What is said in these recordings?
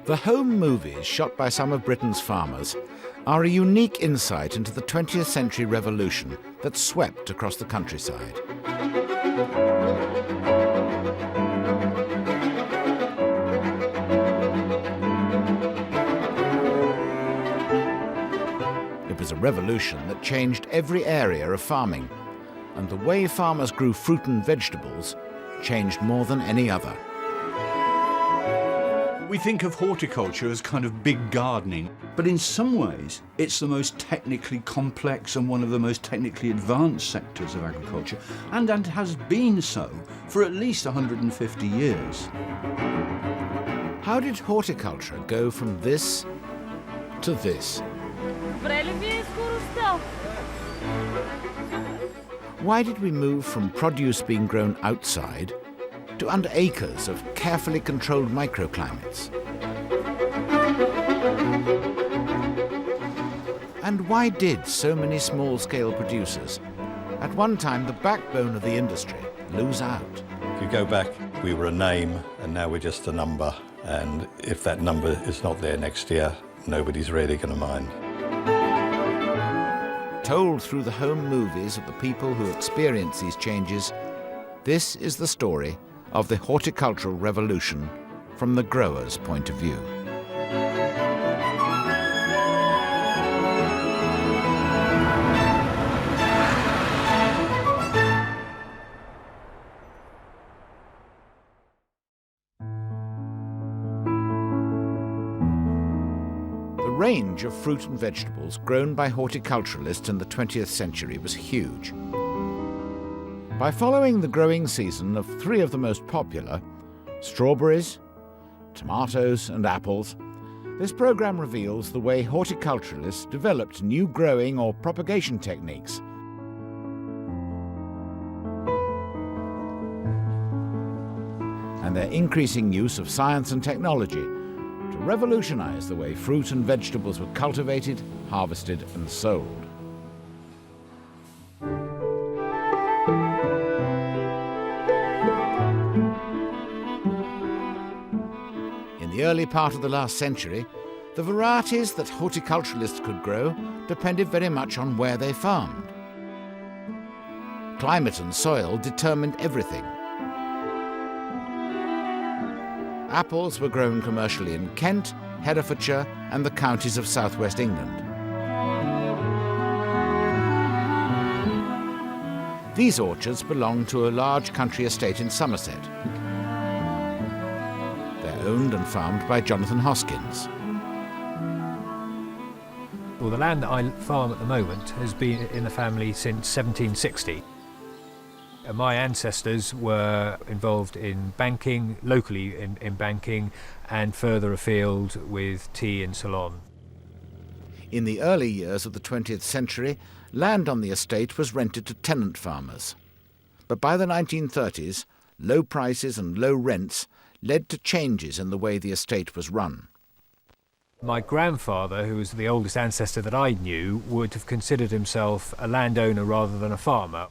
The home movies shot by some of Britain's farmers are a unique insight into the 20th century revolution that swept across the countryside. It was a revolution that changed every area of farming, and the way farmers grew fruit and vegetables changed more than any other. We think of horticulture as kind of big gardening, but in some ways it's the most technically complex and one of the most technically advanced sectors of agriculture, and has been so for at least 150 years. How did horticulture go from this to this? Why did we move from produce being grown outside to under acres of carefully controlled microclimates? And why did so many small-scale producers, at one time the backbone of the industry, lose out? If you go back, we were a name and now we're just a number, and if that number is not there next year, nobody's really going to mind. Told through the home movies of the people who experience these changes, this is the story of the horticultural revolution from the grower's point of view. The range of fruit and vegetables grown by horticulturalists in the 20th century was huge. By following the growing season of three of the most popular, strawberries, tomatoes and apples, this program reveals the way horticulturalists developed new growing or propagation techniques. And their increasing use of science and technology to revolutionize the way fruit and vegetables were cultivated, harvested and sold. In the early part of the last century, the varieties that horticulturalists could grow depended very much on where they farmed. Climate and soil determined everything. Apples were grown commercially in Kent, Herefordshire and the counties of southwest England. These orchards belonged to a large country estate in Somerset. They're owned and farmed by Jonathan Hoskins. Well, the land that I farm at the moment has been in the family since 1760. My ancestors were involved in banking, locally in banking, and further afield with tea and Ceylon. In the early years of the 20th century, land on the estate was rented to tenant farmers. But by the 1930s, low prices and low rents led to changes in the way the estate was run. My grandfather, who was the oldest ancestor that I knew, would have considered himself a landowner rather than a farmer.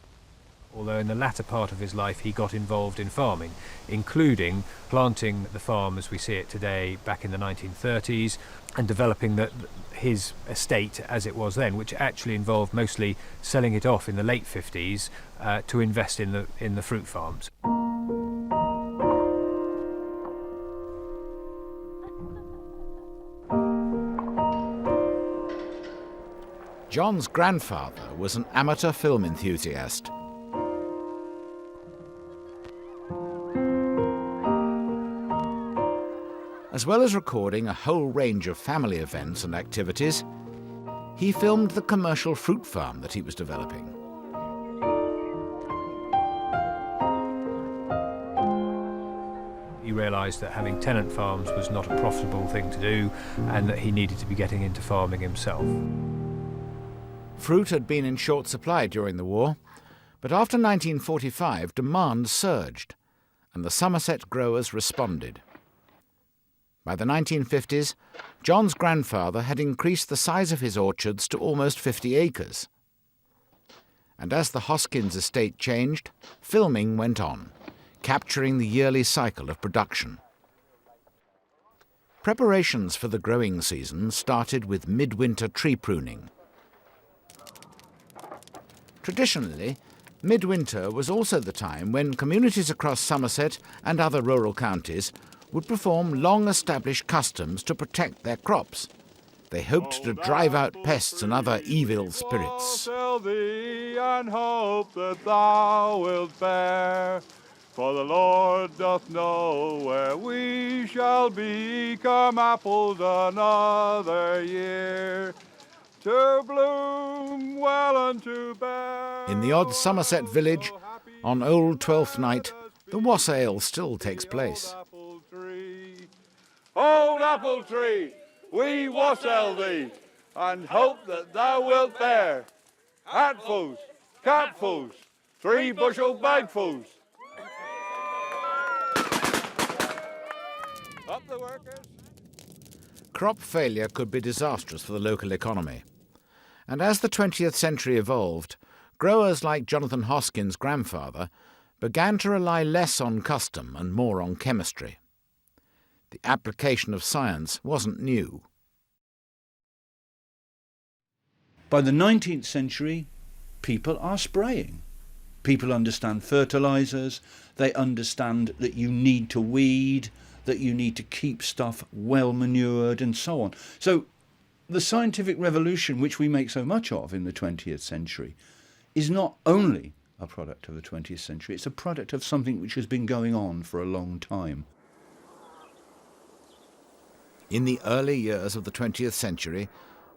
Although in the latter part of his life he got involved in farming, including planting the farm as we see it today back in the 1930s and developing his estate as it was then, which actually involved mostly selling it off in the late 50s to invest in the fruit farms. John's grandfather was an amateur film enthusiast. As well as recording a whole range of family events and activities, he filmed the commercial fruit farm that he was developing. He realised that having tenant farms was not a profitable thing to do and that he needed to be getting into farming himself. Fruit had been in short supply during the war, but after 1945 demand surged and the Somerset growers responded. By the 1950s, John's grandfather had increased the size of his orchards to almost 50 acres. And as the Hoskins estate changed, filming went on, capturing the yearly cycle of production. Preparations for the growing season started with midwinter tree pruning. Traditionally, midwinter was also the time when communities across Somerset and other rural counties would perform long-established customs to protect their crops. They hoped to drive out pests and other evil spirits. Tell thee and hope that thou wilt bear, for the Lord doth know where we shall be come apples another year, to bloom well and to bear. In the odd Somerset village, on Old Twelfth Night, the wassail still takes place. Old apple tree, we wassail thee, and hope that thou wilt bear hatfuls, capfuls, 3 bushel bagfuls. Up the workers. Crop failure could be disastrous for the local economy. And as the 20th century evolved, growers like Jonathan Hoskin's grandfather began to rely less on custom and more on chemistry. The application of science wasn't new. By the 19th century, people are spraying. People understand fertilisers, they understand that you need to weed, that you need to keep stuff well manured and so on. So the scientific revolution, which we make so much of in the 20th century, is not only a product of the 20th century, it's a product of something which has been going on for a long time. In the early years of the 20th century,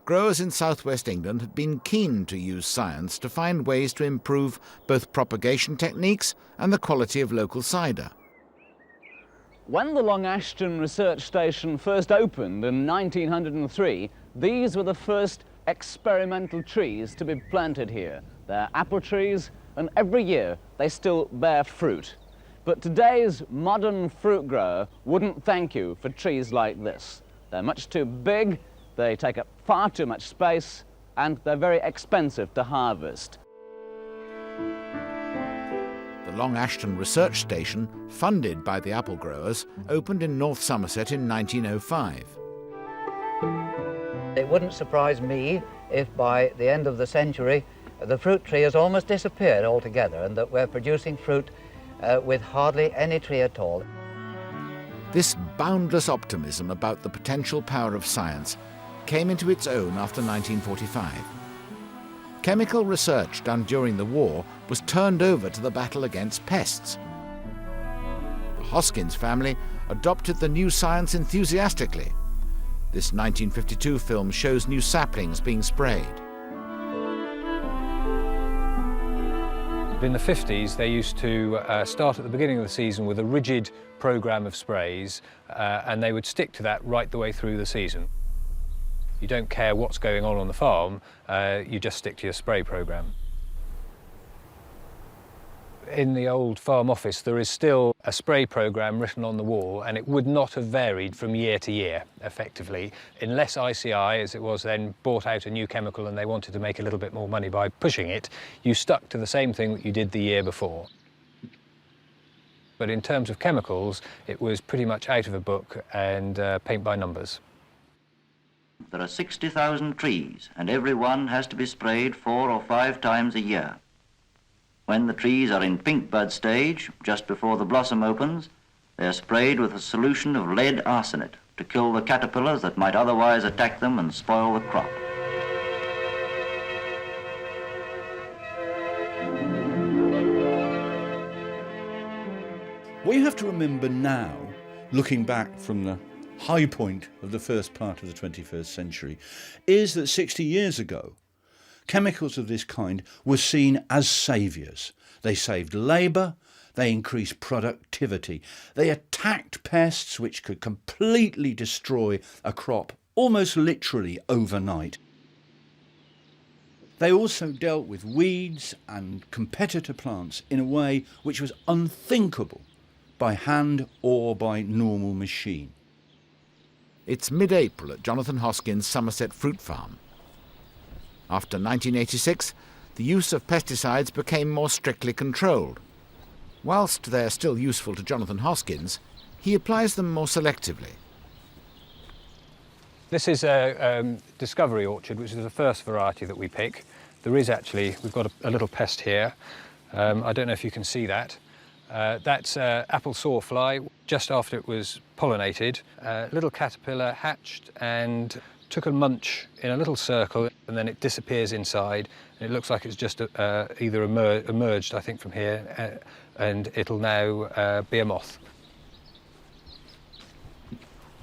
growers in southwest England had been keen to use science to find ways to improve both propagation techniques and the quality of local cider. When the Long Ashton Research Station first opened in 1903, these were the first experimental trees to be planted here. They're apple trees, and every year they still bear fruit. But today's modern fruit grower wouldn't thank you for trees like this. They're much too big, they take up far too much space, and they're very expensive to harvest. The Long Ashton Research Station, funded by the apple growers, opened in North Somerset in 1905. It wouldn't surprise me if by the end of the century the fruit tree has almost disappeared altogether and that we're producing fruit with hardly any tree at all. This boundless optimism about the potential power of science came into its own after 1945. Chemical research done during the war was turned over to the battle against pests. The Hoskins family adopted the new science enthusiastically. This 1952 film shows new saplings being sprayed. In the 50s, they used to start at the beginning of the season with a rigid programme of sprays, and they would stick to that right the way through the season. You don't care what's going on the farm, you just stick to your spray programme. In the old farm office, there is still a spray programme written on the wall, and it would not have varied from year to year, effectively, unless ICI, as it was then, bought out a new chemical and they wanted to make a little bit more money by pushing it. You stuck to the same thing that you did the year before. But in terms of chemicals, it was pretty much out of a book and paint by numbers. There are 60,000 trees, and every one has to be sprayed 4 or 5 times a year. When the trees are in pink bud stage, just before the blossom opens, they are sprayed with a solution of lead arsenate to kill the caterpillars that might otherwise attack them and spoil the crop. What you have to remember now, looking back from the high point of the first part of the 21st century, is that 60 years ago, chemicals of this kind were seen as saviours. They saved labour, they increased productivity, they attacked pests which could completely destroy a crop almost literally overnight. They also dealt with weeds and competitor plants in a way which was unthinkable by hand or by normal machine. It's mid-April at Jonathan Hoskin's Somerset fruit farm. After 1986, the use of pesticides became more strictly controlled. Whilst they're still useful to Jonathan Hoskins, he applies them more selectively. This is a Discovery orchard, which is the first variety that we pick. There is actually, we've got a little pest here. I don't know if you can see that. That's apple sawfly. Just after it was pollinated, a little caterpillar hatched and took a munch in a little circle, and then it disappears inside. And it looks like it's just either emerged, I think, from here, and it'll now be a moth.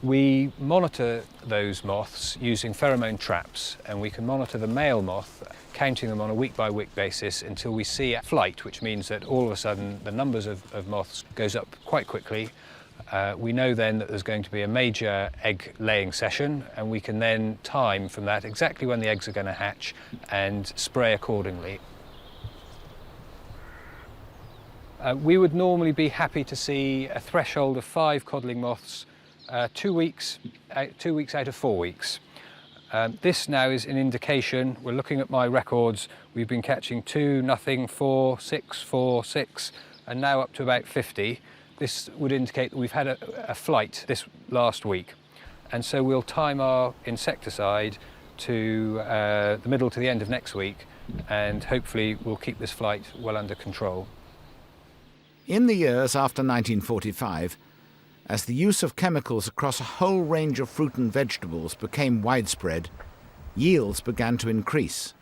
We monitor those moths using pheromone traps, and we can monitor the male moth, counting them on a week-by-week basis until we see a flight, which means that all of a sudden the numbers of moths goes up quite quickly. We know then that there's going to be a major egg-laying session, and we can then time from that exactly when the eggs are going to hatch and spray accordingly. We would normally be happy to see a threshold of 5 codling moths 2 weeks out of 4 weeks. This now is an indication. We're looking at my records. We've been catching 2, nothing, 4, 6, 4, 6, and now up to about 50. This would indicate that we've had a flight this last week. And so we'll time our insecticide to the middle to the end of next week, and hopefully we'll keep this flight well under control. In the years after 1945, as the use of chemicals across a whole range of fruit and vegetables became widespread, yields began to increase.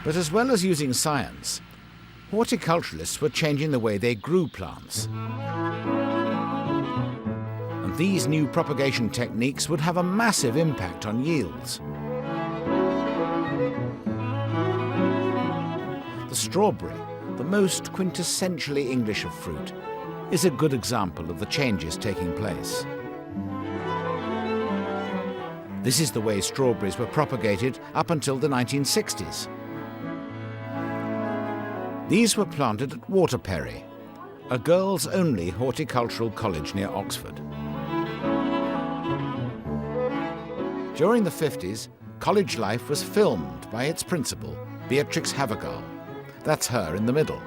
But as well as using science, horticulturalists were changing the way they grew plants. And these new propagation techniques would have a massive impact on yields. The strawberry, the most quintessentially English of fruit, is a good example of the changes taking place. This is the way strawberries were propagated up until the 1960s. These were planted at Waterperry, a girls-only horticultural college near Oxford. During the 50s, college life was filmed by its principal, Beatrix Havergal. That's her in the middle.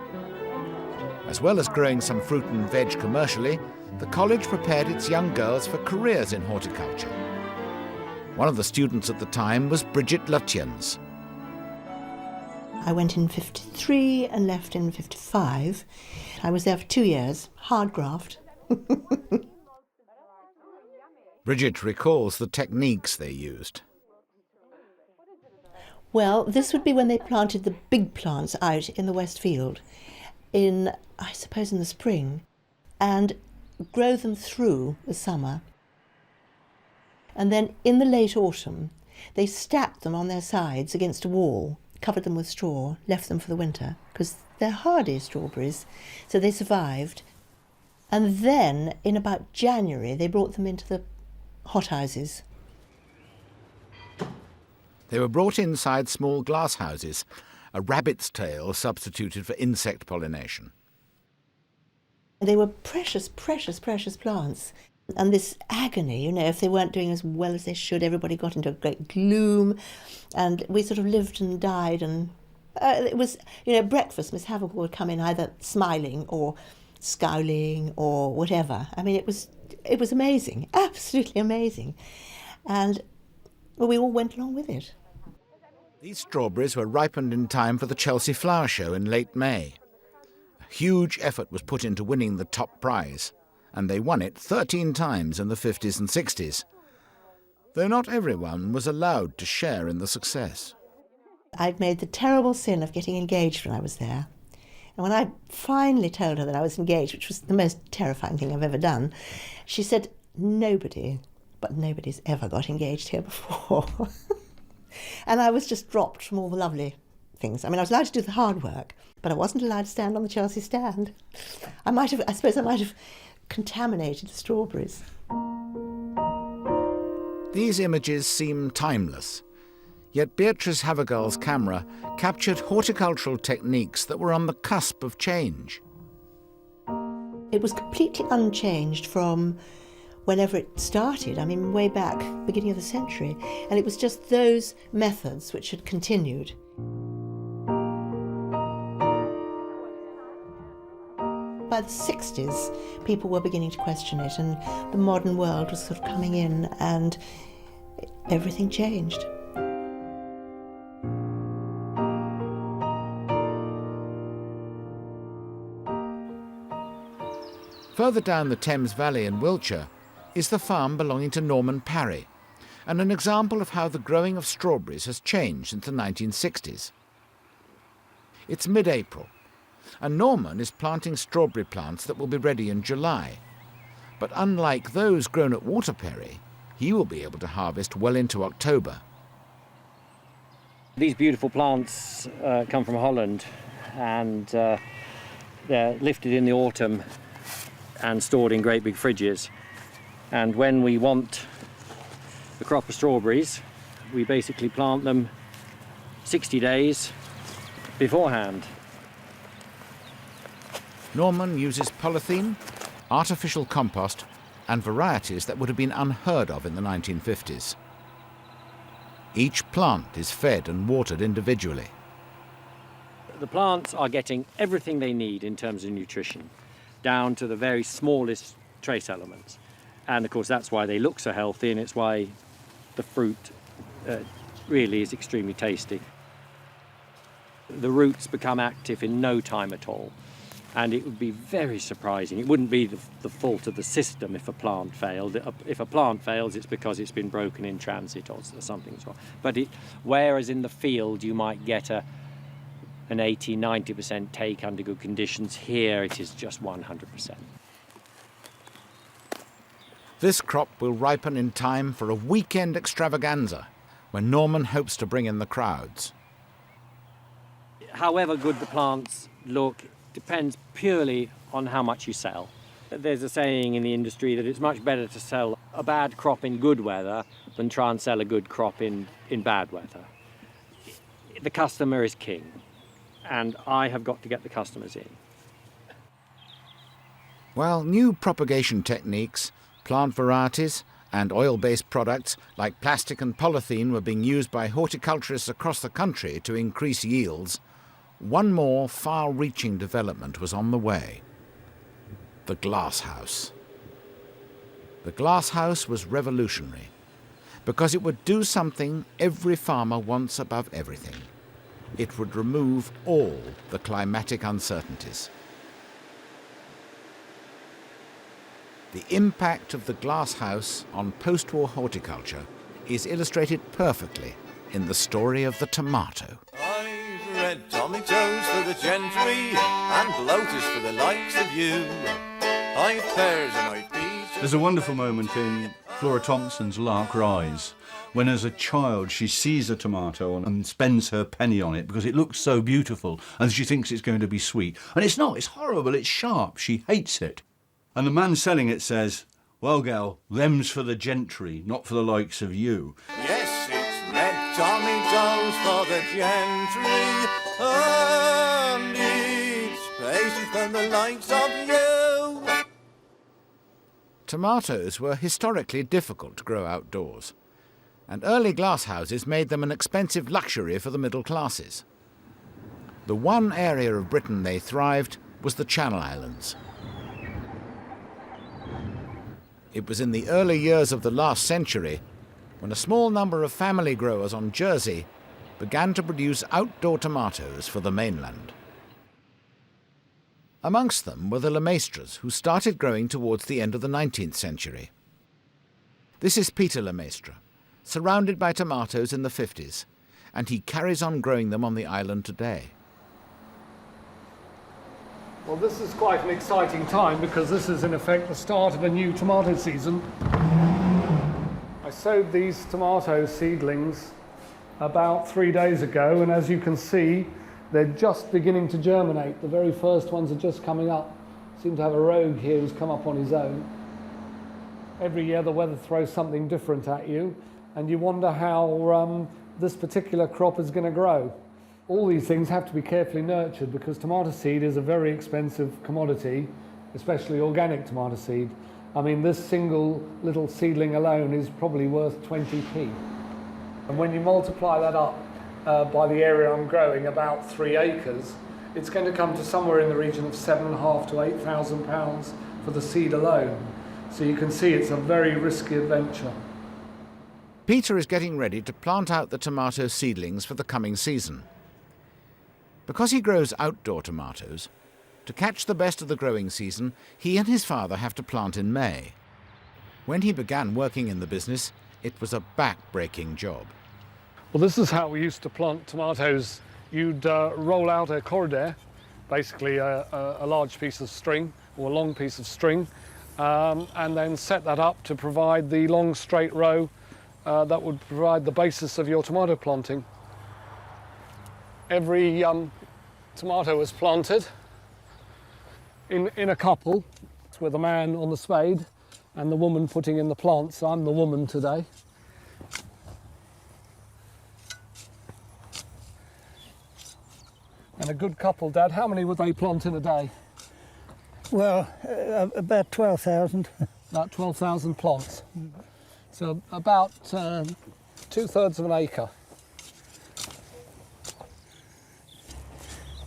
As well as growing some fruit and veg commercially, the college prepared its young girls for careers in horticulture. One of the students at the time was Bridget Lutyens. I went in 53 and left in 55. I was there for 2 years, hard graft. Bridget recalls the techniques they used. Well, this would be when they planted the big plants out in the West Field, in the spring, and grow them through the summer. And then in the late autumn, they stacked them on their sides against a wall, covered them with straw, left them for the winter, because they're hardy strawberries, so they survived. And then, in about January, they brought them into the hothouses. They were brought inside small glass houses, a rabbit's tail substituted for insect pollination. They were precious, precious, precious plants. And this agony, if they weren't doing as well as they should, everybody got into a great gloom. And we sort of lived and died. And it was, at breakfast, Miss Havergal would come in either smiling or scowling or whatever. I mean, it was amazing, absolutely amazing. And we all went along with it. These strawberries were ripened in time for the Chelsea Flower Show in late May. A huge effort was put into winning the top prize, and they won it 13 times in the 50s and 60s, though not everyone was allowed to share in the success. I'd made the terrible sin of getting engaged when I was there. And when I finally told her that I was engaged, which was the most terrifying thing I've ever done, she said, nobody's ever got engaged here before. And I was just dropped from all the lovely things. I mean, I was allowed to do the hard work, but I wasn't allowed to stand on the Chelsea stand. I suppose I might have contaminated the strawberries. These images seem timeless, yet Beatrice Havergal's camera captured horticultural techniques that were on the cusp of change. It was completely unchanged from whenever it started, way back, beginning of the century, and it was just those methods which had continued. by the 60s, people were beginning to question it, and the modern world was sort of coming in, and everything changed. Further down the Thames Valley in Wiltshire is the farm belonging to Norman Parry, and an example of how the growing of strawberries has changed since the 1960s. It's mid-April, and Norman is planting strawberry plants that will be ready in July. But unlike those grown at Waterperry, he will be able to harvest well into October. These beautiful plants come from Holland, and they're lifted in the autumn and stored in great big fridges. And when we want a crop of strawberries, we basically plant them 60 days beforehand. Norman uses polythene, artificial compost, and varieties that would have been unheard of in the 1950s. Each plant is fed and watered individually. The plants are getting everything they need in terms of nutrition, down to the very smallest trace elements. And of course that's why they look so healthy, and it's why the fruit really is extremely tasty. The roots become active in no time at all, and it would be very surprising. It wouldn't be the fault of the system if a plant failed. If a plant fails, it's because it's been broken in transit or something's wrong. But whereas in the field you might get an 80-90% take under good conditions, here it is just 100%. This crop will ripen in time for a weekend extravaganza when Norman hopes to bring in the crowds. However good the plants look depends purely on how much you sell. There's a saying in the industry that it's much better to sell a bad crop in good weather than try and sell a good crop in bad weather. The customer is king, and I have got to get the customers in. While new propagation techniques, plant varieties, and oil-based products like plastic and polythene were being used by horticulturists across the country to increase yields, one more far-reaching development was on the way: the glasshouse. The glasshouse was revolutionary because it would do something every farmer wants above everything. It would remove all the climatic uncertainties. The impact of the glasshouse on post-war horticulture is illustrated perfectly in the story of the tomato. I've red tomatoes for the gentry and lotus for the likes of you. I've pears and I've peas. There's a wonderful moment in Flora Thompson's Lark Rise when as a child she sees a tomato and spends her penny on it because it looks so beautiful and she thinks it's going to be sweet. And it's not, it's horrible, it's sharp, she hates it. And the man selling it says, "Well, gal, them's for the gentry, not for the likes of you." Yes, it's red tomatoes for the gentry, and it's places for the likes of you. Tomatoes were historically difficult to grow outdoors, and early glasshouses made them an expensive luxury for the middle classes. The one area of Britain they thrived was the Channel Islands. It was in the early years of the last century when a small number of family growers on Jersey began to produce outdoor tomatoes for the mainland. Amongst them were the Lemaistres, who started growing towards the end of the 19th century. This is Peter Lemaistre, surrounded by tomatoes in the 50s, and he carries on growing them on the island today. Well, this is quite an exciting time because this is in effect the start of a new tomato season. I sowed these tomato seedlings about 3 days ago, and as you can see, they're just beginning to germinate. The very first ones are just coming up. Seem to have a rogue here who's come up on his own. Every year the weather throws something different at you, and you wonder how this particular crop is going to grow. All these things have to be carefully nurtured because tomato seed is a very expensive commodity, especially organic tomato seed. I mean, this single little seedling alone is probably worth 20p. And when you multiply that up by the area I'm growing, about 3 acres, it's going to come to somewhere in the region of £7,500 to £8,000 for the seed alone. So you can see it's a very risky adventure. Peter is getting ready to plant out the tomato seedlings for the coming season. Because he grows outdoor tomatoes, to catch the best of the growing season, he and his father have to plant in May. When he began working in the business, it was a back-breaking job. Well, this is how we used to plant tomatoes. You'd roll out a corridor, basically a large piece of string or a long piece of string, and then set that up to provide the long straight row that would provide the basis of your tomato planting. Every tomato was planted in a couple with a man on the spade and the woman putting in the plants. I'm the woman today. And a good couple, Dad, how many would they plant in a day? Well, about 12,000. About 12,000 plants. So about 2/3 of an acre.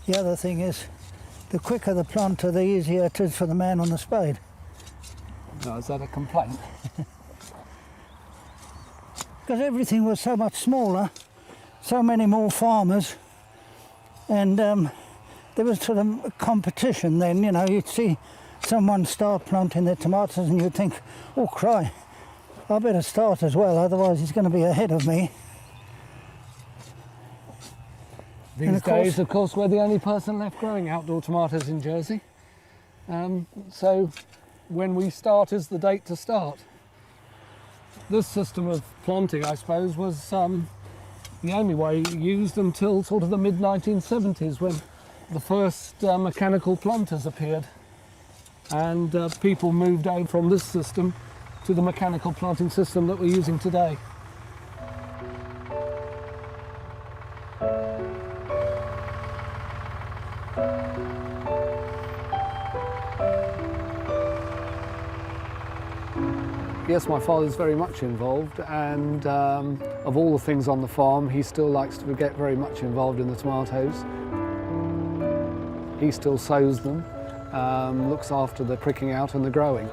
The other thing is, the quicker the planter, the easier it is for the man on the spade. No, is that a complaint? Because everything was so much smaller, so many more farmers, and there was sort of competition then, you know. You'd see someone start planting their tomatoes and you'd think, oh, cry, I better start as well, otherwise he's going to be ahead of me. These days, of course, we're the only person left growing outdoor tomatoes in Jersey. So when we start is the date to start. This system of planting, I suppose, was the only way used until sort of the mid-1970s, when the first mechanical planters appeared. And people moved over from this system to the mechanical planting system that we're using today. Yes, my father's very much involved, and of all the things on the farm, he still likes to get very much involved in the tomatoes. He still sows them, looks after the pricking out and the growing.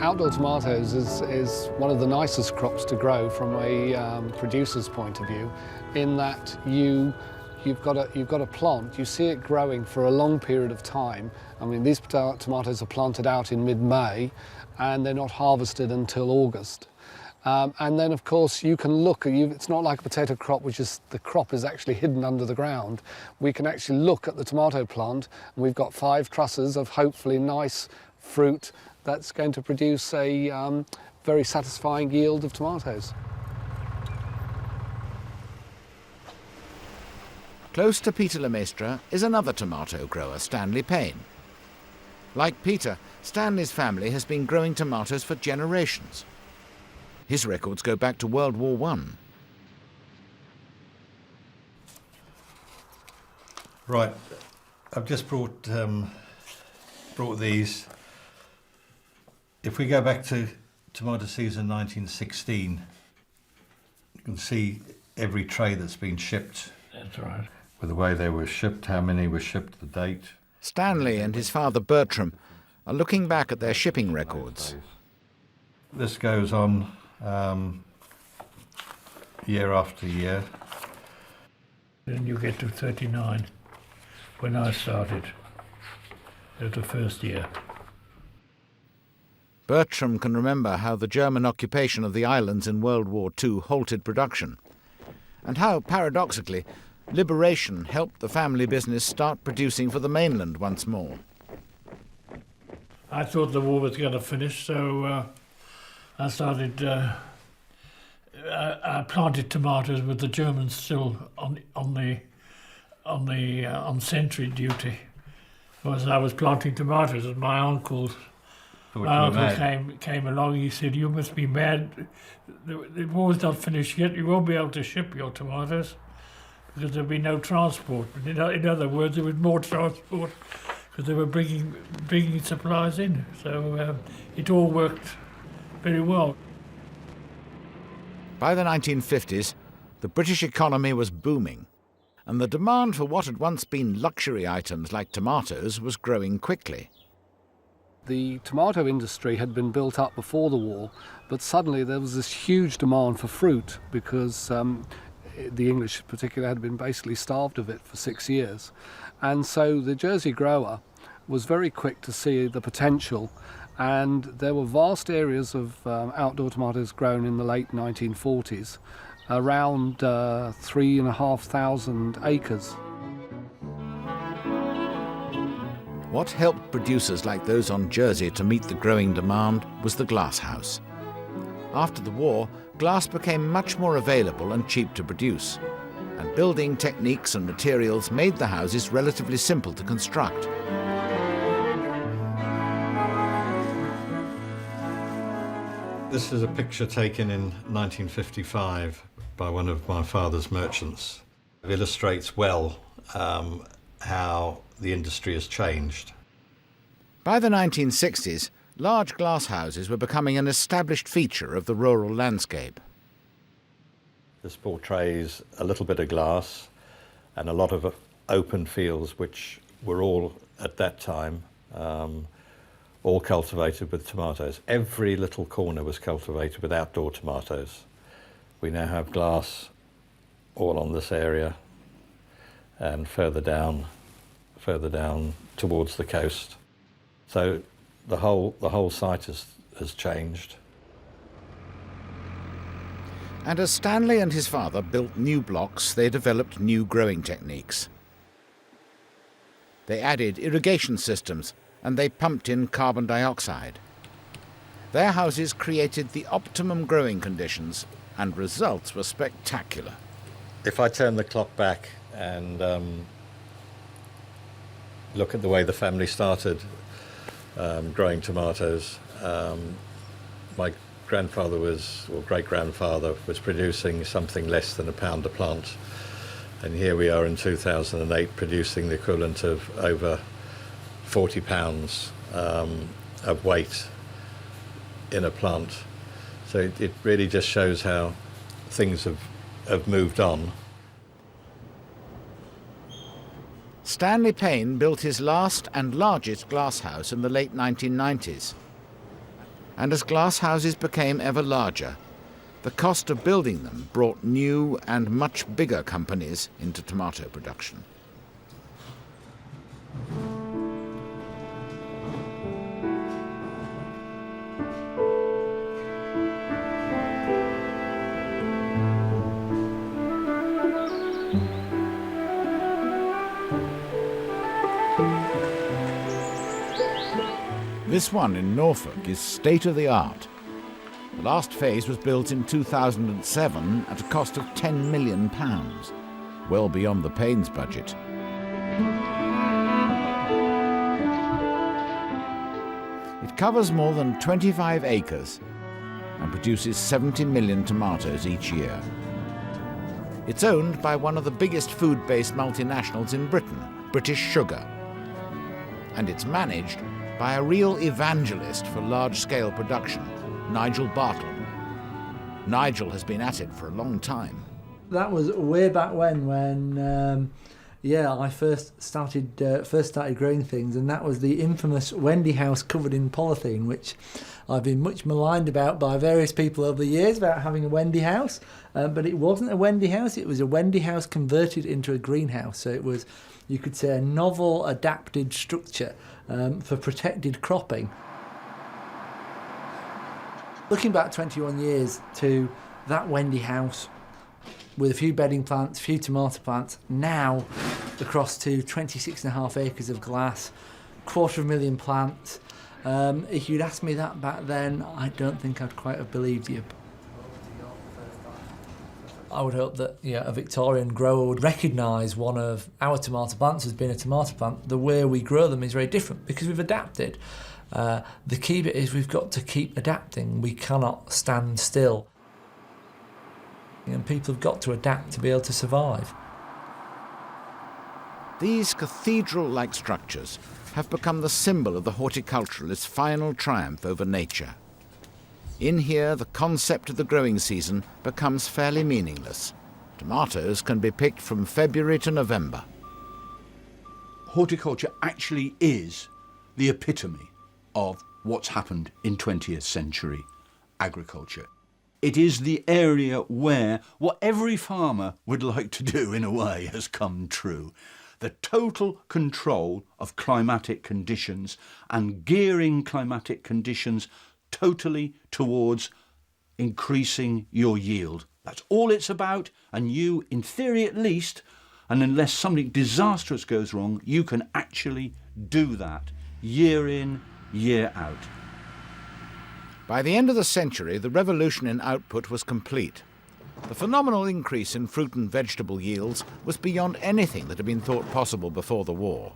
Outdoor tomatoes is one of the nicest crops to grow from a producer's point of view, in that you've got a plant, you see it growing for a long period of time. I mean, these tomatoes are planted out in mid-May and they're not harvested until August. And then, of course, you can look, it's not like a potato crop, which is, the crop is actually hidden under the ground. We can actually look at the tomato plant, and we've got 5 trusses of hopefully nice fruit that's going to produce a very satisfying yield of tomatoes. Close to Peter Lemaistre is another tomato grower, Stanley Payne. Like Peter, Stanley's family has been growing tomatoes for generations. His records go back to World War I. Right, I've just brought these. If we go back to tomato season 1916, you can see every tray that's been shipped. That's right. With the way they were shipped, how many were shipped, the date. Stanley and his father Bertram are looking back at their shipping records. This goes on year after year. Then you get to 39, when I started, at the first year. Bertram can remember how the German occupation of the islands in World War II halted production, and how, paradoxically, liberation helped the family business start producing for the mainland once more. I thought the war was going to finish, so I started. I planted tomatoes with the Germans still on sentry duty. Because I was planting tomatoes, and my uncle came along. He said, "You must be mad. The war's not finished yet. You won't be able to ship your tomatoes because there'll be no transport." In other words, there was more transport because they were bringing supplies in. So it all worked very well. By the 1950s, the British economy was booming, and the demand for what had once been luxury items like tomatoes was growing quickly. The tomato industry had been built up before the war, but suddenly there was this huge demand for fruit because the English in particular had been basically starved of it for 6 years. And so the Jersey grower was very quick to see the potential, and there were vast areas of outdoor tomatoes grown in the late 1940s, around 3,500 acres. What helped producers like those on Jersey to meet the growing demand was the glasshouse. After the war, glass became much more available and cheap to produce, and building techniques and materials made the houses relatively simple to construct. This is a picture taken in 1955 by one of my father's merchants. It illustrates well how the industry has changed. By the 1960s, large glass houses were becoming an established feature of the rural landscape. This portrays a little bit of glass and a lot of open fields, which were all, at that time, all cultivated with tomatoes. Every little corner was cultivated with outdoor tomatoes. We now have glass all on this area and further down towards the coast. So the whole site has changed. And as Stanley and his father built new blocks, they developed new growing techniques. They added irrigation systems, and they pumped in carbon dioxide. Their houses created the optimum growing conditions, and results were spectacular. If I turn the clock back and look at the way the family started growing tomatoes, my grandfather or great-grandfather was producing something less than £1 a plant, and here we are in 2008 producing the equivalent of over 40 pounds of weight in a plant. So it really just shows how things have moved on. Stanley Payne built his last and largest glasshouse in the late 1990s. And as glasshouses became ever larger, the cost of building them brought new and much bigger companies into tomato production. This one in Norfolk is state-of-the-art. The last phase was built in 2007 at a cost of £10 million, well beyond the Payne's budget. It covers more than 25 acres and produces 70 million tomatoes each year. It's owned by one of the biggest food-based multinationals in Britain, British Sugar, and it's managed by a real evangelist for large-scale production, Nigel Bartle. Nigel has been at it for a long time. That was way back when I first started growing things, and that was the infamous Wendy house covered in polythene, which I've been much maligned about by various people over the years about having a Wendy house, but it wasn't a Wendy house, it was a Wendy house converted into a greenhouse. So it was, you could say, a novel adapted structure for protected cropping. Looking back 21 years to that Wendy house with a few bedding plants, a few tomato plants, now across to 26.5 acres of glass, 250,000 plants. If you'd asked me that back then, I don't think I'd quite have believed you. I would hope that a Victorian grower would recognise one of our tomato plants as being a tomato plant. The way we grow them is very different because we've adapted. The key bit is we've got to keep adapting. We cannot stand still. And people have got to adapt to be able to survive. These cathedral-like structures have become the symbol of the horticulturalist's final triumph over nature. In here, the concept of the growing season becomes fairly meaningless. Tomatoes can be picked from February to November. Horticulture actually is the epitome of what's happened in 20th century agriculture. It is the area where what every farmer would like to do, in a way, has come true. The total control of climatic conditions and gearing climatic conditions totally towards increasing your yield. That's all it's about, and you, in theory at least, and unless something disastrous goes wrong, you can actually do that year in, year out. By the end of the century, the revolution in output was complete. The phenomenal increase in fruit and vegetable yields was beyond anything that had been thought possible before the war.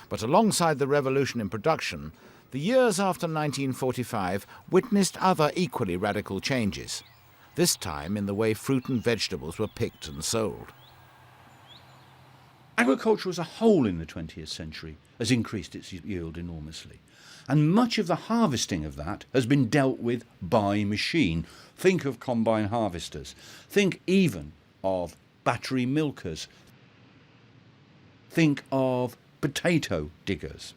But alongside the revolution in production, the years after 1945 witnessed other equally radical changes, this time in the way fruit and vegetables were picked and sold. Agriculture as a whole in the 20th century has increased its yield enormously. And much of the harvesting of that has been dealt with by machine. Think of combine harvesters. Think even of battery milkers. Think of potato diggers.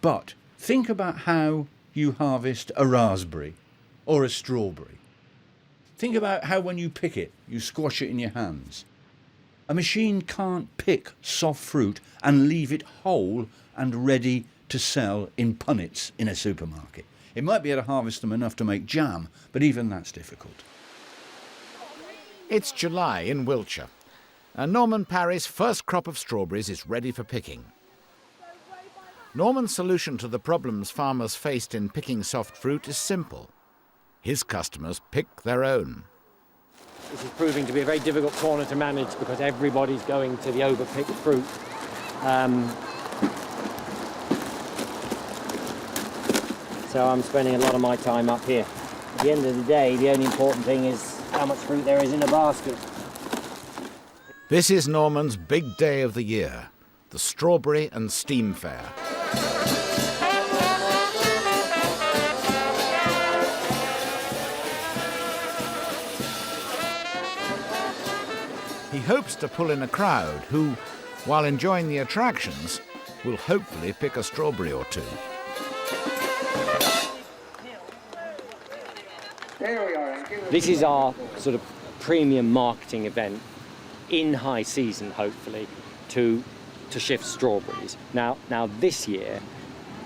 But think about how you harvest a raspberry or a strawberry. Think about how when you pick it, you squash it in your hands. A machine can't pick soft fruit and leave it whole and ready to sell in punnets in a supermarket. It might be able to harvest them enough to make jam, but even that's difficult. It's July in Wiltshire, and Norman Parry's first crop of strawberries is ready for picking. Norman's solution to the problems farmers faced in picking soft fruit is simple. His customers pick their own. This is proving to be a very difficult corner to manage because everybody's going to the overpicked fruit. So I'm spending a lot of my time up here. At the end of the day, the only important thing is how much fruit there is in a basket. This is Norman's big day of the year, the Strawberry and Steam Fair. He hopes to pull in a crowd who, while enjoying the attractions, will hopefully pick a strawberry or two. This is our sort of premium marketing event in high season, hopefully, to shift strawberries. Now this year,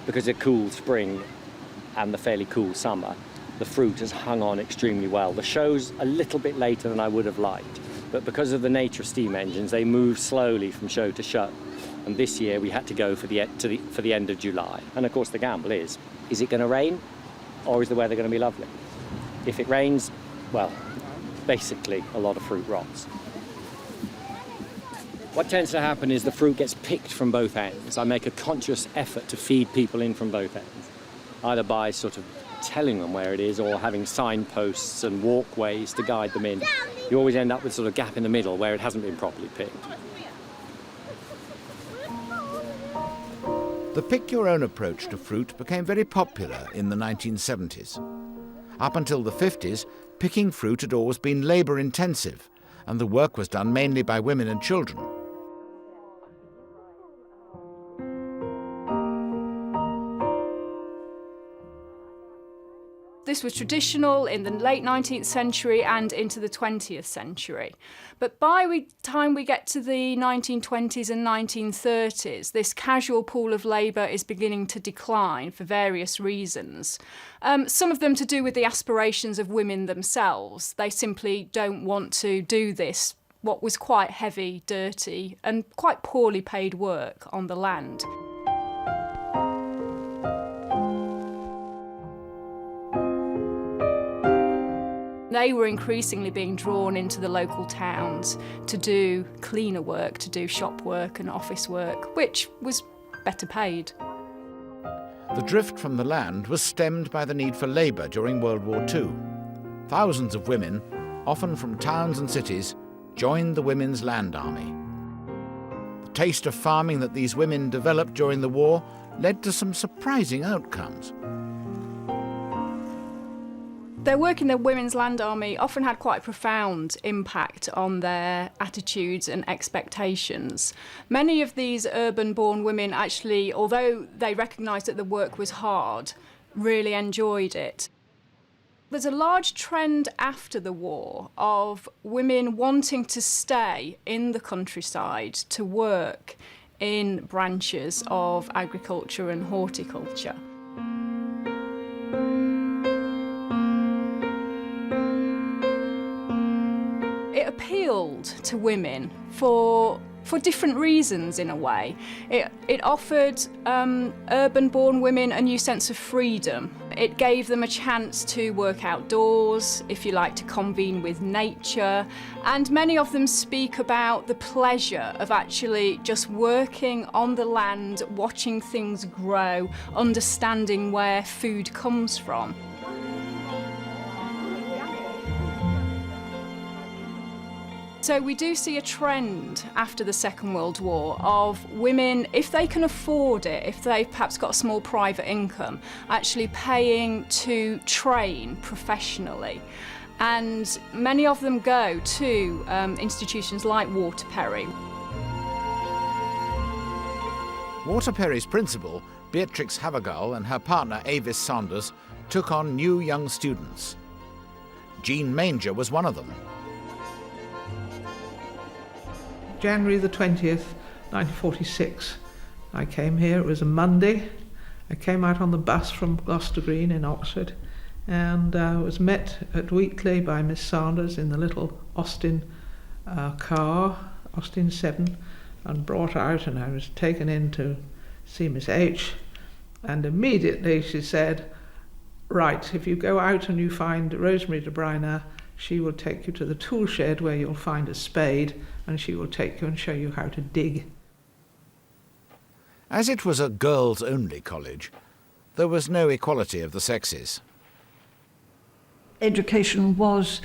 because of cool spring and the fairly cool summer, the fruit has hung on extremely well. The show's a little bit later than I would have liked, but because of the nature of steam engines, they move slowly from show to show. And this year we had to go for the end of July. And of course the gamble is it going to rain or is the weather going to be lovely? If it rains, well, basically a lot of fruit rots. What tends to happen is the fruit gets picked from both ends. I make a conscious effort to feed people in from both ends, either by sort of telling them where it is or having signposts and walkways to guide them in. You always end up with sort of gap in the middle where it hasn't been properly picked. The pick-your-own approach to fruit became very popular in the 1970s. Up until the 50s, picking fruit had always been labour-intensive, and the work was done mainly by women and children. This was traditional in the late 19th century and into the 20th century. But by the time we get to the 1920s and 1930s, this casual pool of labour is beginning to decline for various reasons. Some of them to do with the aspirations of women themselves. They simply don't want to do this, what was quite heavy, dirty and quite poorly paid work on the land. They were increasingly being drawn into the local towns to do cleaner work, to do shop work and office work, which was better paid. The drift from the land was stemmed by the need for labour during World War II. Thousands of women, often from towns and cities, joined the Women's Land Army. The taste of farming that these women developed during the war led to some surprising outcomes. Their work in the Women's Land Army often had quite a profound impact on their attitudes and expectations. Many of these urban-born women actually, although they recognised that the work was hard, really enjoyed it. There's a large trend after the war of women wanting to stay in the countryside to work in branches of agriculture and horticulture. It appealed to women for different reasons, in a way. It offered urban-born women a new sense of freedom. It gave them a chance to work outdoors, if you like, to convene with nature. And many of them speak about the pleasure of actually just working on the land, watching things grow, understanding where food comes from. So we do see a trend after the Second World War of women, if they can afford it, if they've perhaps got a small private income, actually paying to train professionally. And many of them go to institutions like Waterperry. Waterperry's principal, Beatrix Havergal, and her partner Avis Sanders took on new young students. Jean Manger was one of them. January the 20th, 1946. I came here, it was a Monday. I came out on the bus from Gloucester Green in Oxford and was met at Wheatley by Miss Sanders in the little Austin car, Austin 7, and brought out, and I was taken in to see Miss H. And immediately she said, right, if you go out and you find Rosemary de Bruyne, she will take you to the tool shed where you'll find a spade, and she will take you and show you how to dig. As it was a girls-only college, there was no equality of the sexes. Education was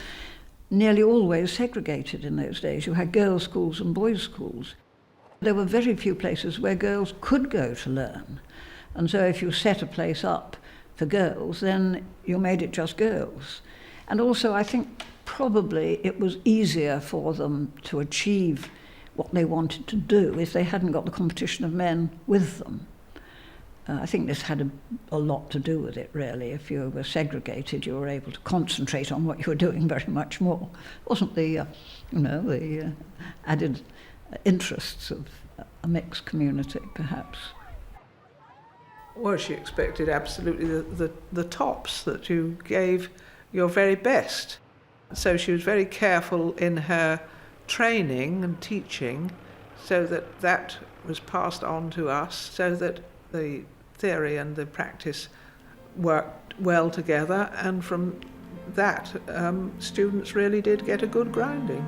nearly always segregated in those days. You had girls' schools and boys' schools. There were very few places where girls could go to learn. And so if you set a place up for girls, then you made it just girls. And also, I think probably it was easier for them to achieve what they wanted to do if they hadn't got the competition of men with them. I think this had a lot to do with it, really. If you were segregated, you were able to concentrate on what you were doing very much more. It wasn't the added interests of a mixed community, perhaps. Well, she expected absolutely the tops, that you gave your very best. So she was very careful in her training and teaching so that that was passed on to us, so that the theory and the practice worked well together, and from that students really did get a good grounding.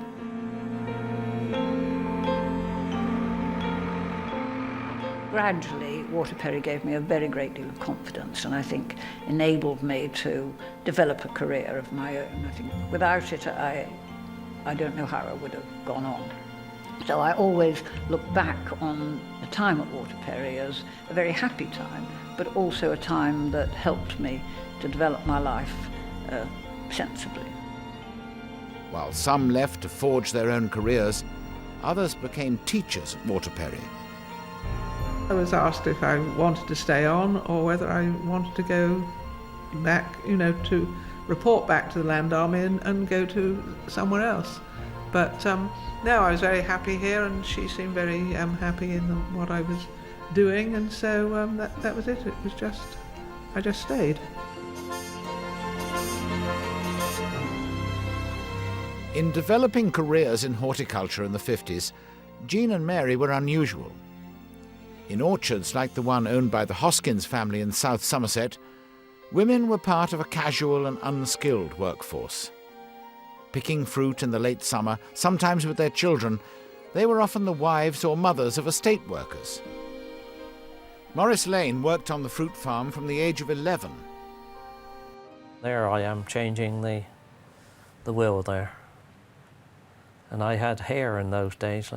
Gradually, Waterperry gave me a very great deal of confidence, and I think enabled me to develop a career of my own. I think without it, I don't know how I would have gone on. So I always look back on the time at Waterperry as a very happy time, but also a time that helped me to develop my life sensibly. While some left to forge their own careers, others became teachers at Waterperry. I was asked if I wanted to stay on or whether I wanted to go back, to report back to the Land Army and go to somewhere else. But no, I was very happy here, and she seemed very happy in what I was doing, and so that was it. It was I just stayed. In developing careers in horticulture in the 50s, Jean and Mary were unusual. In orchards like the one owned by the Hoskins family in South Somerset, women were part of a casual and unskilled workforce. Picking fruit in the late summer, sometimes with their children, they were often the wives or mothers of estate workers. Maurice Lane worked on the fruit farm from the age of 11. There I am changing the wheel there. And I had hair in those days.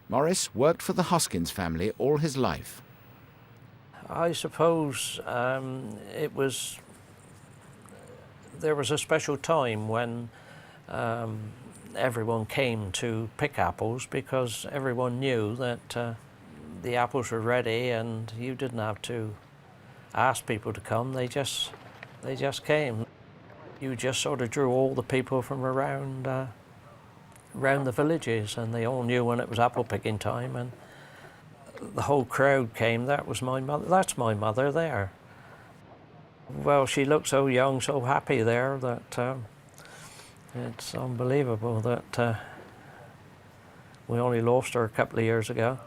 Maurice worked for the Hoskins family all his life. I suppose there was a special time when everyone came to pick apples, because everyone knew that the apples were ready and you didn't have to ask people to come. They just came. You just sort of drew all the people from around the villages, and they all knew when it was apple picking time, and the whole crowd came. That was my mother. That's my mother there. Well, she looked so young, so happy there, that it's unbelievable that we only lost her a couple of years ago.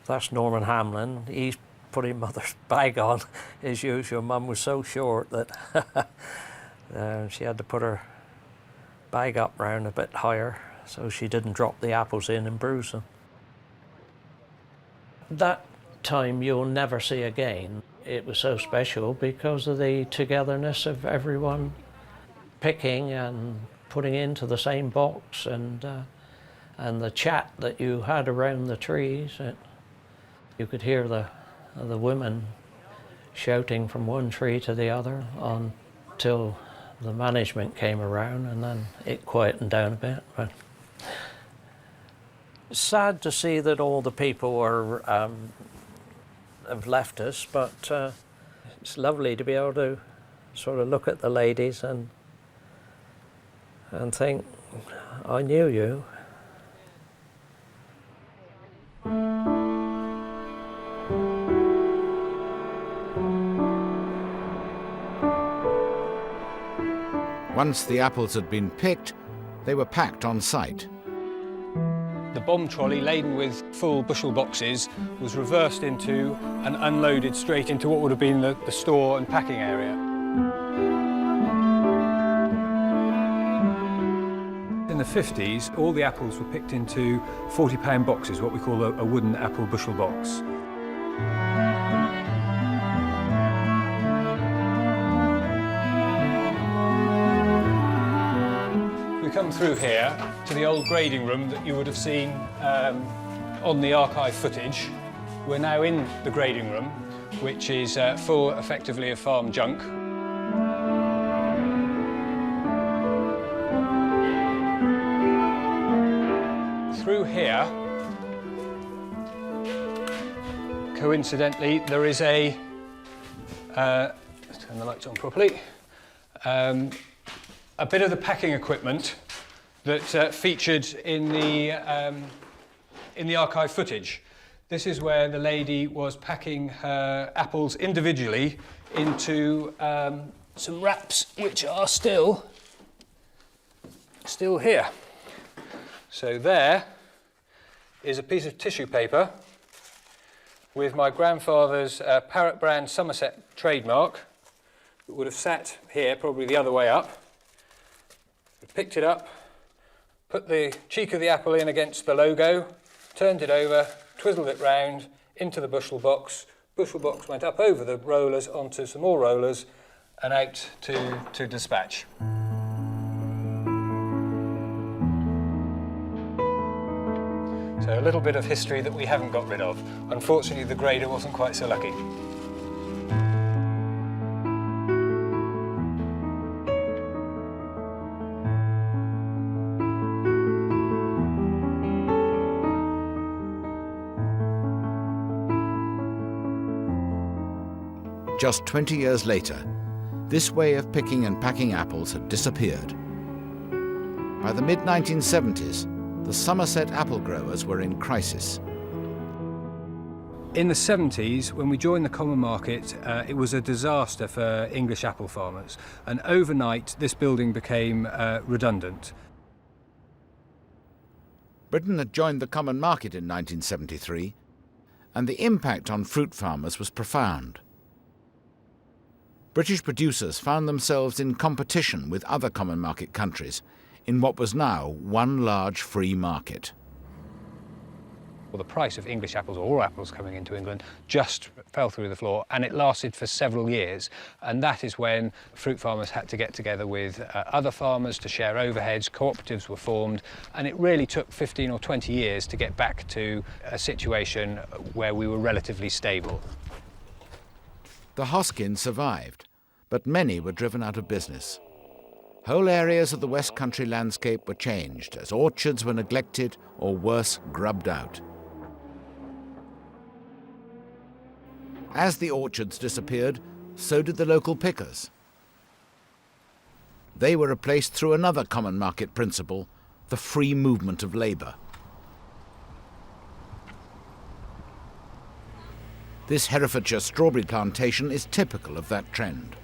That's Norman Hamlin. He's putting Mother's bag on as usual. Mum was so short that she had to put her bag up round a bit higher so she didn't drop the apples in and bruise them. That time you'll never see again. It was so special because of the togetherness of everyone picking and putting into the same box, and the chat that you had around the trees. You could hear the women shouting from one tree to the other until the management came around, and then it quietened down a bit. But it's sad to see that all the people have left us, but it's lovely to be able to sort of look at the ladies and think, I knew you. Once the apples had been picked, they were packed on site. The bomb trolley laden with full bushel boxes was reversed into and unloaded straight into what would have been the store and packing area. In the 50s, all the apples were picked into 40-pound boxes, what we call a wooden apple bushel box. We come through here to the old grading room that you would have seen on the archive footage. We're now in the grading room, which is full, effectively, of farm junk. Through here, coincidentally, there is a, let's turn the lights on properly, a bit of the packing equipment that featured in the archive footage. This is where the lady was packing her apples individually into some wraps, which are still here. So there is a piece of tissue paper with my grandfather's Parrot brand Somerset trademark that would have sat here, probably the other way up. We picked it up, put the cheek of the apple in against the logo, turned it over, twizzled it round into the bushel box. Bushel box went up over the rollers onto some more rollers and out to dispatch. So a little bit of history that we haven't got rid of. Unfortunately, the grader wasn't quite so lucky. Just 20 years later, this way of picking and packing apples had disappeared. By the mid-1970s, the Somerset apple growers were in crisis. In the 70s, when we joined the common market, it was a disaster for English apple farmers, and overnight this building became redundant. Britain had joined the common market in 1973, and the impact on fruit farmers was profound. British producers found themselves in competition with other common market countries in what was now one large free market. or the price of English apples, or all apples coming into England, just fell through the floor, and it lasted for several years. And that is when fruit farmers had to get together with other farmers to share overheads, cooperatives were formed, and it really took 15 or 20 years to get back to a situation where we were relatively stable. The Hoskins survived, but many were driven out of business. Whole areas of the West Country landscape were changed as orchards were neglected or worse, grubbed out. As the orchards disappeared, so did the local pickers. They were replaced through another common market principle, the free movement of labour. This Herefordshire strawberry plantation is typical of that trend.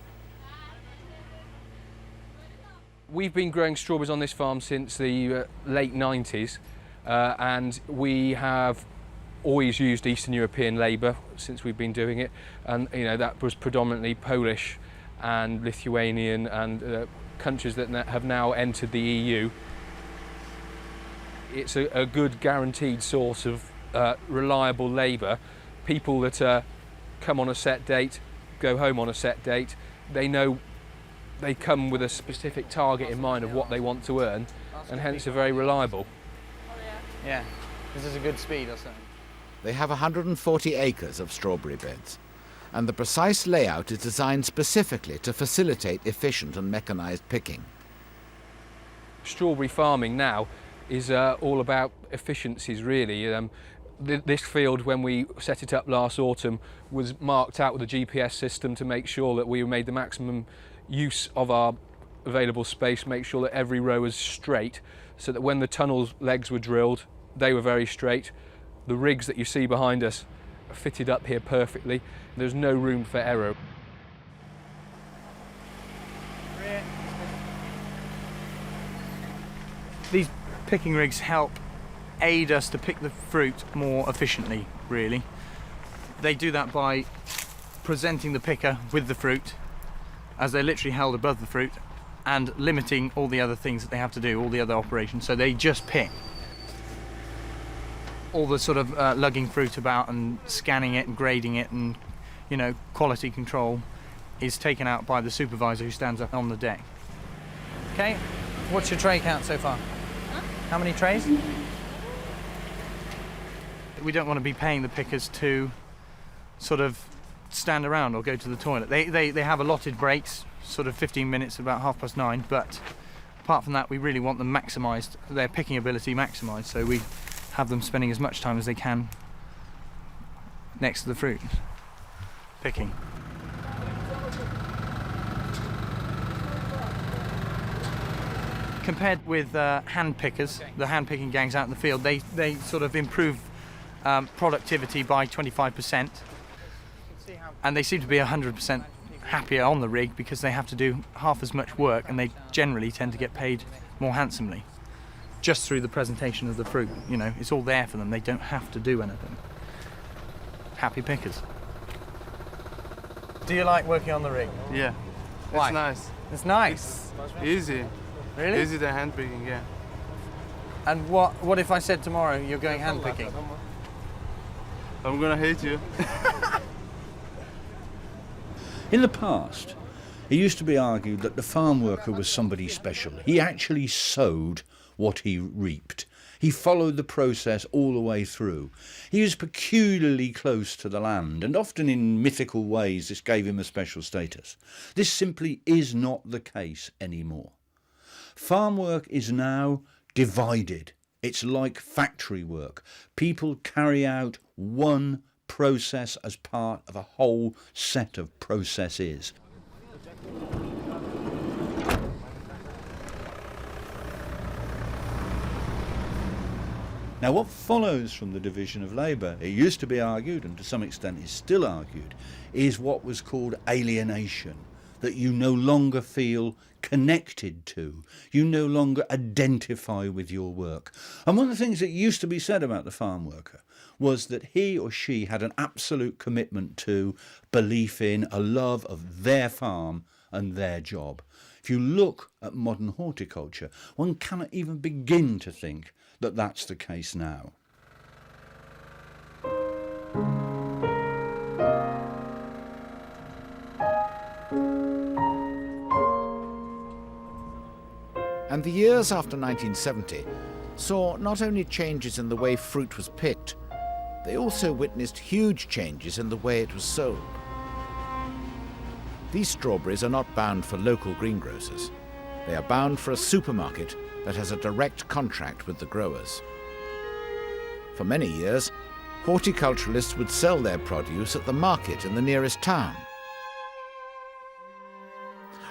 We've been growing strawberries on this farm since the late 90s, and we have always used Eastern European labour since we've been doing it, and that was predominantly Polish and Lithuanian and countries that have now entered the EU. It's a good guaranteed source of reliable labour. People that come on a set date, go home on a set date, they know they come with a specific target in mind of what they want to earn, and hence are very reliable. Yeah, this is a good speed or something. They have 140 acres of strawberry beds, and the precise layout is designed specifically to facilitate efficient and mechanised picking. Strawberry farming now is all about efficiencies, really. This field, when we set it up last autumn, was marked out with a GPS system to make sure that we made the maximum use of our available space, make sure that every row was straight, so that when the tunnel legs were drilled, they were very straight. The rigs that you see behind us are fitted up here perfectly. There's no room for error. These picking rigs help aid us to pick the fruit more efficiently, really. They do that by presenting the picker with the fruit as they're literally held above the fruit, and limiting all the other things that they have to do, all the other operations, so they just pick. All the sort of lugging fruit about and scanning it and grading it and, quality control is taken out by the supervisor who stands up on the deck. Okay, what's your tray count so far? Huh? How many trays? We don't want to be paying the pickers to sort of stand around or go to the toilet. They have allotted breaks, sort of 15 minutes, about 9:30, but apart from that we really want them maximised, their picking ability maximised, so we have them spending as much time as they can next to the fruit, picking. Compared with hand pickers, the hand picking gangs out in the field, they sort of improve productivity by 25%. And they seem to be 100% happier on the rig because they have to do half as much work, and they generally tend to get paid more handsomely just through the presentation of the fruit. It's all there for them. They don't have to do anything. Happy pickers. Do you like working on the rig? Yeah. Why? It's nice. It's nice? It's easy. Really? Easy than hand picking, yeah. And what if I said tomorrow you're going hand picking? I'm gonna hate you. In the past, it used to be argued that the farm worker was somebody special. He actually sowed what he reaped. He followed the process all the way through. He was peculiarly close to the land, and often in mythical ways this gave him a special status. This simply is not the case anymore. Farm work is now divided. It's like factory work. People carry out one process as part of a whole set of processes. Now, what follows from the division of labour, it used to be argued, and to some extent is still argued, is what was called alienation, that you no longer feel connected to, you no longer identify with your work. And one of the things that used to be said about the farm worker was that he or she had an absolute commitment to, belief in, a love of their farm and their job. If you look at modern horticulture, one cannot even begin to think that that's the case now. And the years after 1970 saw not only changes in the way fruit was picked, they also witnessed huge changes in the way it was sold. These strawberries are not bound for local greengrocers. They are bound for a supermarket that has a direct contract with the growers. For many years, horticulturalists would sell their produce at the market in the nearest town.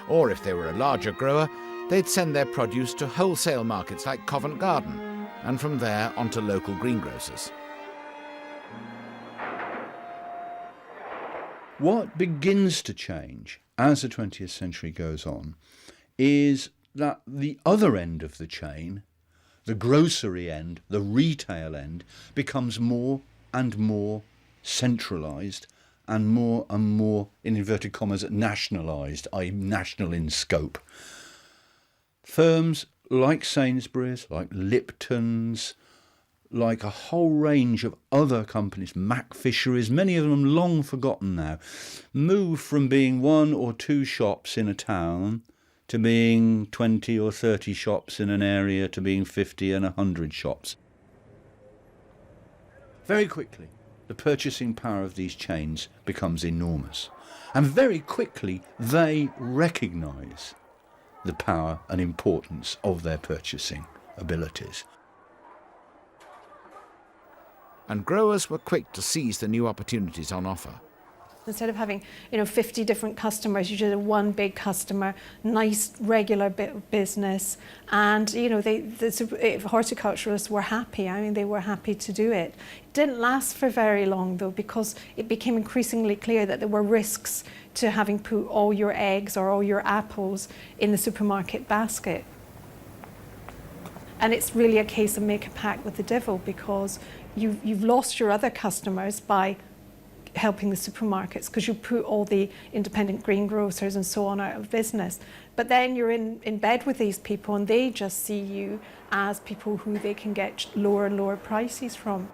Or if they were a larger grower, they'd send their produce to wholesale markets like Covent Garden, and from there on to local greengrocers. What begins to change as the 20th century goes on is that the other end of the chain, the grocery end, the retail end, becomes more and more centralised and more, in inverted commas, nationalised, i.e. national in scope. Firms like Sainsbury's, like Lipton's, like a whole range of other companies, Mac Fisheries, many of them long forgotten now, move from being 1 or 2 shops in a town to being 20 or 30 shops in an area to being 50 and 100 shops. Very quickly, the purchasing power of these chains becomes enormous. And very quickly, they recognise the power and importance of their purchasing abilities. And growers were quick to seize the new opportunities on offer. Instead of having 50 different customers, you just had one big customer, nice regular business, and the horticulturalists were happy. I mean, they were happy to do it. It didn't last for very long though, because it became increasingly clear that there were risks to having put all your eggs or all your apples in the supermarket basket. And it's really a case of make a pact with the devil, because you've lost your other customers by helping the supermarkets, because you put all the independent greengrocers and so on out of business. But then you're in bed with these people, and they just see you as people who they can get lower and lower prices from.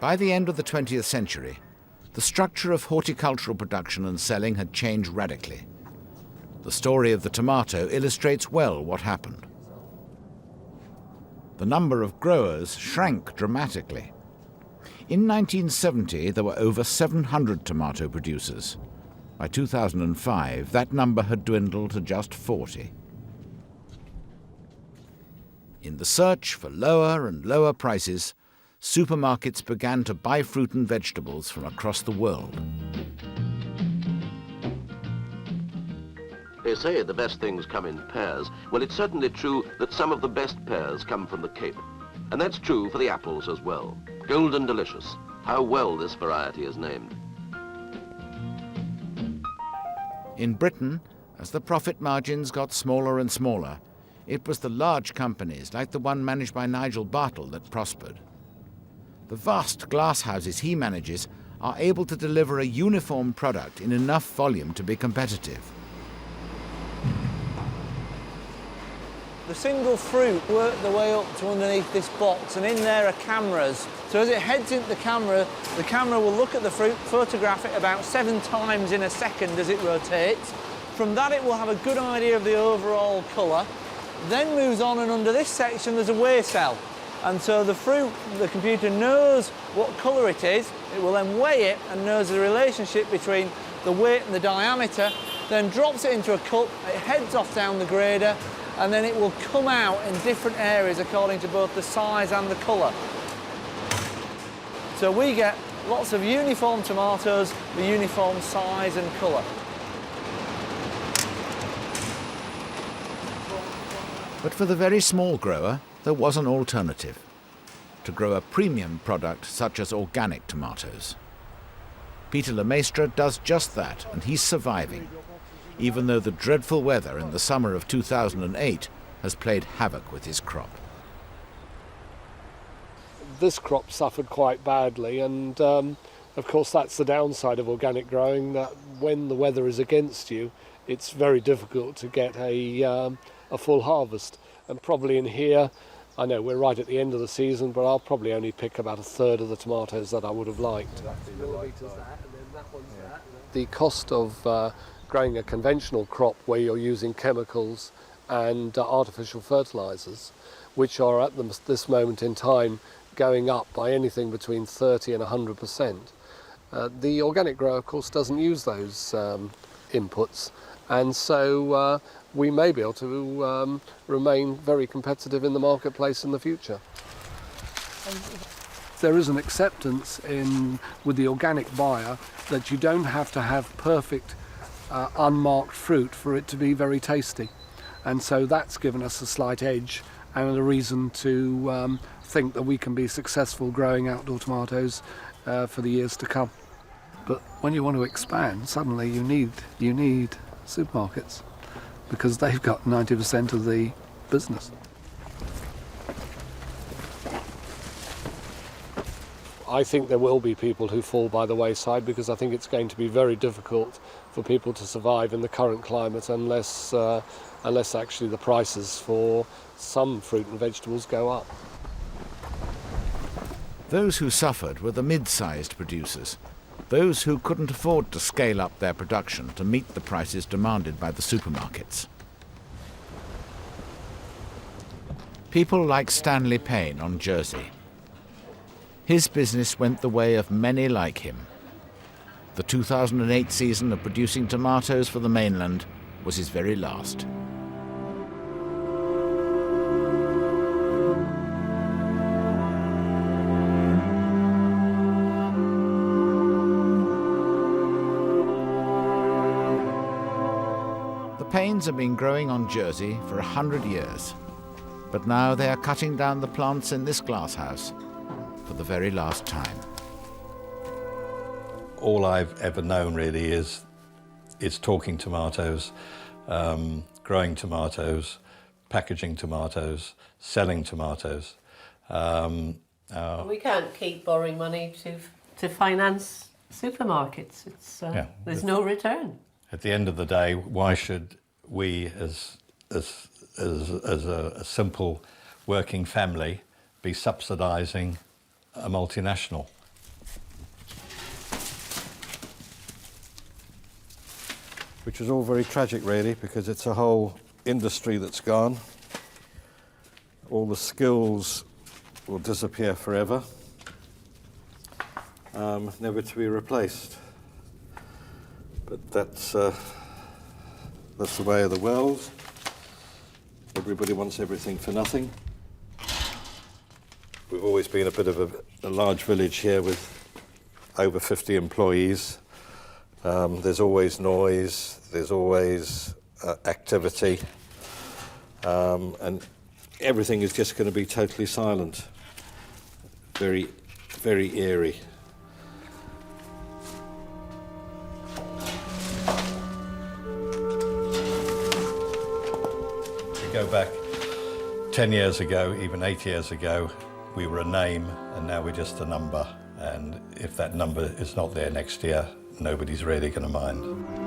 By the end of the 20th century, the structure of horticultural production and selling had changed radically. The story of the tomato illustrates well what happened. The number of growers shrank dramatically. In 1970, there were over 700 tomato producers. By 2005, that number had dwindled to just 40. In the search for lower and lower prices, supermarkets began to buy fruit and vegetables from across the world. They say the best things come in pairs. Well, it's certainly true that some of the best pears come from the Cape. And that's true for the apples as well. Golden Delicious. How well this variety is named. In Britain, as the profit margins got smaller and smaller, it was the large companies, like the one managed by Nigel Bartle, that prospered. The vast glass houses he manages are able to deliver a uniform product in enough volume to be competitive. The single fruit worked their way up to underneath this box, and in there are cameras. So as it heads into the camera will look at the fruit, photograph it about 7 times in a second as it rotates. From that it will have a good idea of the overall colour, then moves on, and under this section there's a weigh cell. And so the fruit, the computer knows what colour it is, it will then weigh it and knows the relationship between the weight and the diameter, then drops it into a cup, it heads off down the grader, and then it will come out in different areas according to both the size and the colour. So we get lots of uniform tomatoes, the uniform size and colour. But for the very small grower, there was an alternative: to grow a premium product such as organic tomatoes. Peter Lemaistre does just that, and he's surviving, even though the dreadful weather in the summer of 2008 has played havoc with his crop. This crop suffered quite badly, and of course that's the downside of organic growing, that when the weather is against you, it's very difficult to get a full harvest. And probably in here, I know we're right at the end of the season, but I'll probably only pick about a third of the tomatoes that I would have liked. The cost of growing a conventional crop where you're using chemicals and artificial fertilisers, which are at this moment in time going up by anything between 30 and 100%. The organic grower, of course, doesn't use those inputs, and so we may be able to remain very competitive in the marketplace in the future. There is an acceptance with the organic buyer that you don't have to have perfect unmarked fruit for it to be very tasty, and so that's given us a slight edge and a reason to think that we can be successful growing outdoor tomatoes for the years to come. But when you want to expand, suddenly you need supermarkets, because they've got 90% of the business. I think there will be people who fall by the wayside, because I think it's going to be very difficult for people to survive in the current climate unless actually the prices for some fruit and vegetables go up. Those who suffered were the mid-sized producers, those who couldn't afford to scale up their production to meet the prices demanded by the supermarkets. People like Stanley Payne on Jersey. His business went the way of many like him. The 2008 season of producing tomatoes for the mainland was his very last. The Paynes have been growing on Jersey for 100 years, but now they are cutting down the plants in this glasshouse for the very last time. All I've ever known really is talking tomatoes, growing tomatoes, packaging tomatoes, selling tomatoes. We can't keep borrowing money to finance supermarkets. There's no return. At the end of the day, why should we, as a simple working family, be subsidising a multinational? Which is all very tragic, really, because it's a whole industry that's gone. All the skills will disappear forever, never to be replaced. But that's the way of the world. Everybody wants everything for nothing. We've always been a bit of a large village here with over 50 employees. There's always noise, there's always activity, and everything is just going to be totally silent. Very, very eerie. Go back 10 years ago, even 8 years ago, we were a name, and now we're just a number. And if that number is not there next year, nobody's really going to mind.